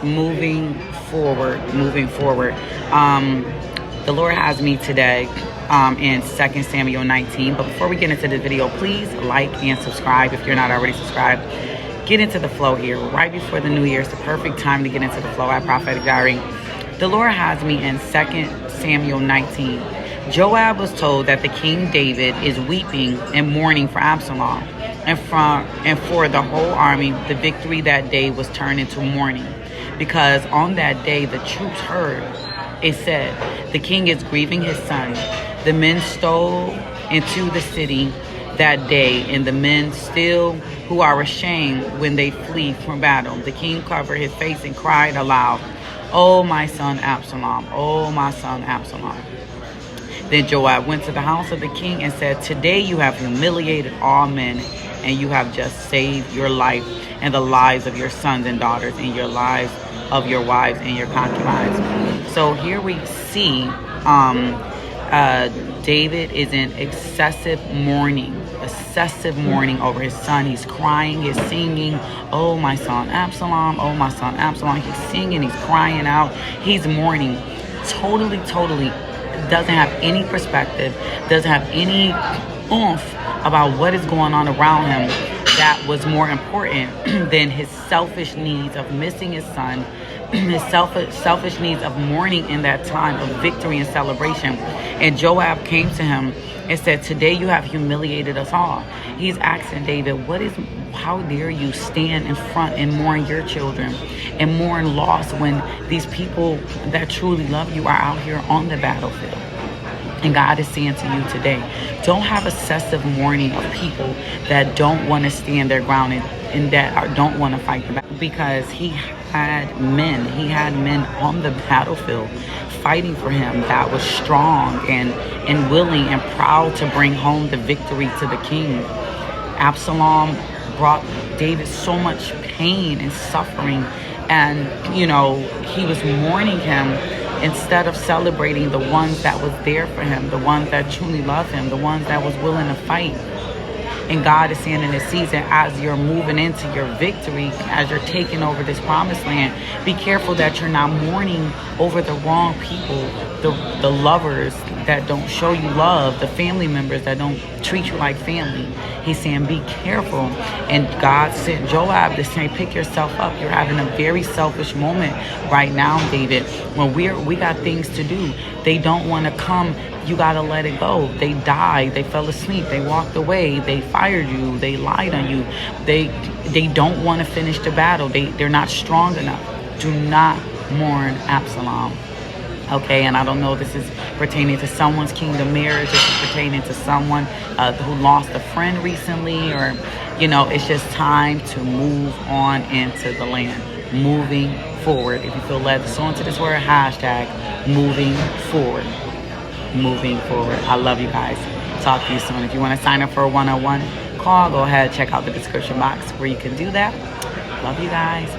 moving forward. The Lord has me today in 2 Samuel 19. But before we get into the video, please like and subscribe if you're not already subscribed. Get into the flow here. Right before the new year, it's the perfect time to get into the flow at Prophetic Diary. The Lord has me in 2 Samuel 19. Joab was told that the King David is weeping and mourning for Absalom. And for the whole army, the victory that day was turned into mourning. Because on that day, the troops heard. It said, the king is grieving his son. The men stole into the city that day, and the men still who are ashamed when they flee from battle. The king covered his face and cried aloud, "Oh, my son Absalom, oh, my son Absalom." Then Joab went to the house of the king and said, "Today you have humiliated all men, and you have just saved your life and the lives of your sons and daughters and your lives of your wives and your concubines." So here we see David is in excessive mourning over his son. He's crying, he's singing, "Oh, my son Absalom, oh, my son Absalom." He's singing, he's crying out, he's mourning. Totally doesn't have any perspective, doesn't have any oomph about what is going on around him that was more important than his selfish needs of missing his son, his selfish needs of mourning in that time of victory and celebration. And Joab came to him and said, "Today you have humiliated us all." He's asking David, how dare you stand in front and mourn your children and mourn loss when these people that truly love you are out here on the battlefield? And God is saying to you today, don't have excessive mourning of people that don't want to stand their ground and that don't want to fight the battle. Because he had men on the battlefield fighting for him that was strong and willing and proud to bring home the victory to the king. Absalom brought David so much pain and suffering, and he was mourning him instead of celebrating the ones that was there for him, the ones that truly love him, the ones that was willing to fight. And God is saying in this season, as you're moving into your victory, as you're taking over this promised land, be careful that you're not mourning over the wrong people, the lovers that don't show you love, the family members that don't treat you like family. He's saying, be careful. And God sent Joab to say, pick yourself up. You're having a very selfish moment right now, David, when we got things to do. They don't want to come. You got to let it go. They died. They fell asleep. They walked away. They fired you. They lied on you. They don't want to finish the battle. They're not strong enough. Do not mourn Absalom. Okay, and I don't know if this is pertaining to someone's kingdom marriage, this is pertaining to someone who lost a friend recently, or, it's just time to move on into the land. Moving forward. If you feel led to sow into this word, hashtag moving forward. Moving forward. I love you guys. Talk to you soon. If you want to sign up for a 101 call, go ahead, check out the description box where you can do that. Love you guys.